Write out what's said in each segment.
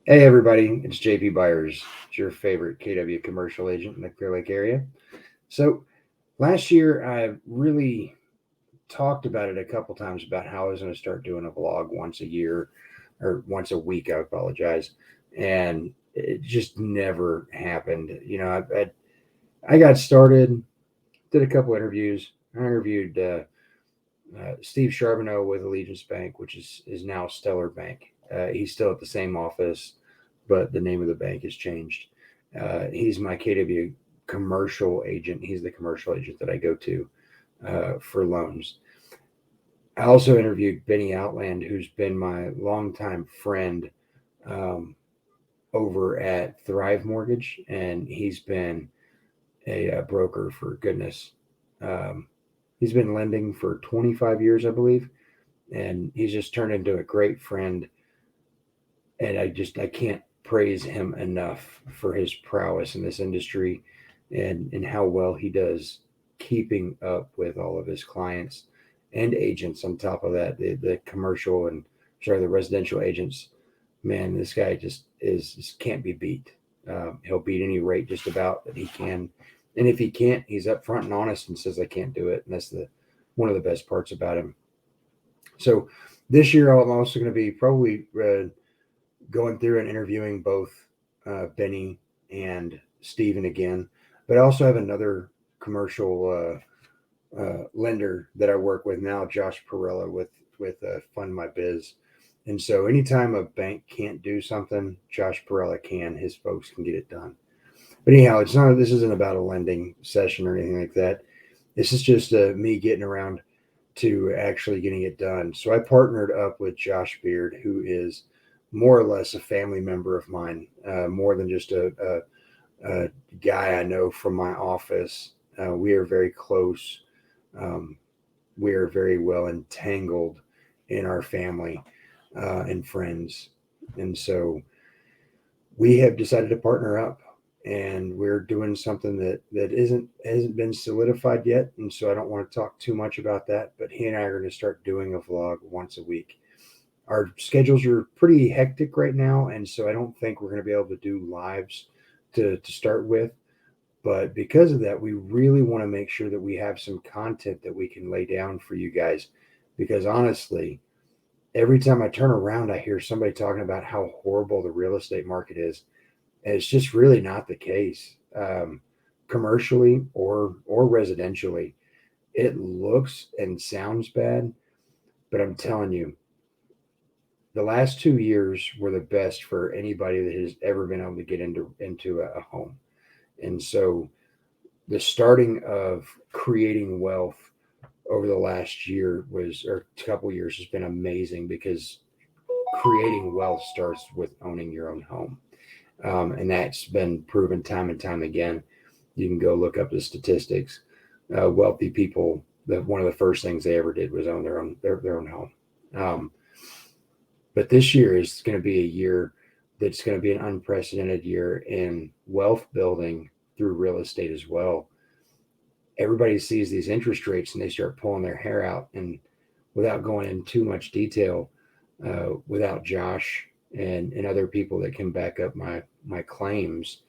Hey everybody, it's JP Byers, it's your favorite KW commercial agent in the Clear Lake area. So last year I really talked about it a couple times about how I was going to start doing a vlog once a year or once a week. I apologize, and it just never happened. I got started, did a couple interviews. I interviewed Steve Charbonneau with Allegiance Bank, which is now Stellar Bank. He's still at the same office, but the name of the bank has changed. He's my KW commercial agent. He's the commercial agent that I go to for loans. I also interviewed Benny Outland, who's been my longtime friend um, over at Thrive Mortgage, and he's been a broker for goodness. Um, he's been lending for 25 years, I believe, and he's just turned into a great friend. And I can't praise him enough for his prowess in this industry, and how well he does keeping up with all of his clients and agents. On top of that, the commercial and sorry the residential agents, man, this guy just can't be beat. He'll beat any rate just about that he can, and if he can't, he's upfront and honest and says I can't do it, and that's the one of the best parts about him. So this year I'm also going to be probably going through and interviewing both Benny and Steven again. But I also have another commercial lender that I work with now, Josh Perella with Fund My Biz. And so anytime a bank can't do something, Josh Perella can. His folks can get it done. But anyhow, it's not. This isn't about a lending session or anything like that. This is just me getting around to actually getting it done. So I partnered up with Josh Beard, who is more or less a family member of mine, more than just a guy I know from my office. We are very close. Um, we are very well entangled in our family and friends. And so we have decided to partner up, and we're doing something that hasn't been solidified yet, and so I don't want to talk too much about that, but he and I are going to start doing a vlog once a week. Our schedules are pretty hectic right now, and so I don't think we're going to be able to do lives to start with, but because of that we really want to make sure that we have some content that we can lay down for you guys, because honestly, every time I turn around I hear somebody talking about how horrible the real estate market is, and it's just really not the case. Commercially or residentially, it looks and sounds bad, but I'm telling you, the last 2 years were the best for anybody that has ever been able to get into a home. And so the starting of creating wealth over the last year was or a couple years has been amazing, because creating wealth starts with owning your own home. And that's been proven time and time again. You can go look up the statistics. Wealthy people, one of the first things they ever did was own their own home. Um, but this year is going to be a year that's going to be an unprecedented year in wealth building through real estate as well. Everybody sees these interest rates and they start pulling their hair out. And without going in too much detail, without Josh and other people that can back up my claims,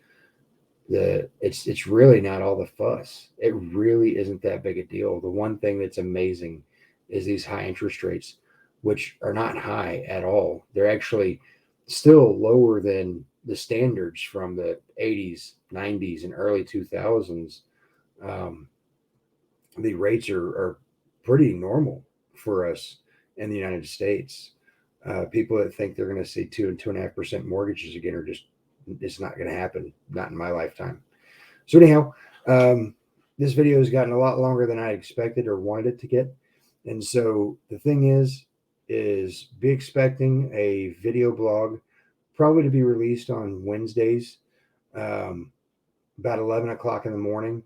it's really not all the fuss. It really isn't that big a deal. The one thing that's amazing is these high interest rates, which are not high at all. They're actually still lower than the standards from the 80s, 90s, and early 2000s. Um, the rates are pretty normal for us in the United States. People that think they're going to see 2% and 2.5% mortgages again are just, it's not going to happen. Not in my lifetime. So anyhow, um, this video has gotten a lot longer than I expected or wanted it to get. And so the thing is be expecting a video blog, probably to be released on Wednesdays, um, about 11 o'clock in the morning.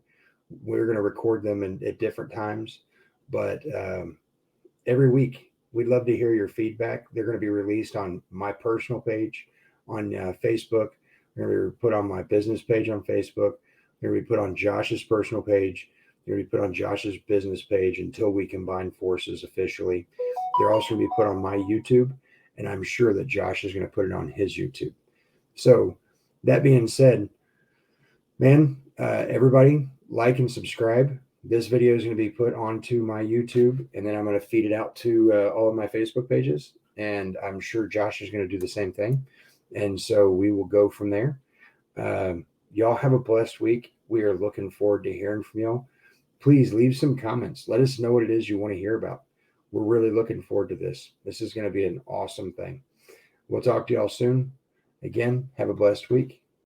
We're going to record them at different times, but every week we'd love to hear your feedback. They're going to be released on my personal page on Facebook. They're going to be put on my business page on Facebook. They're going to be put on Josh's personal page. They're going to be put on Josh's business page until we combine forces officially. They're also going to be put on my YouTube, and I'm sure that Josh is going to put it on his YouTube. So that being said, man, everybody like and subscribe. This video is going to be put onto my YouTube, and then I'm going to feed it out to all of my Facebook pages. And I'm sure Josh is going to do the same thing. And so we will go from there. Y'all have a blessed week. We are looking forward to hearing from y'all. Please leave some comments. Let us know what it is you want to hear about. We're really looking forward to this. This is going to be an awesome thing. We'll talk to y'all soon. Again, have a blessed week.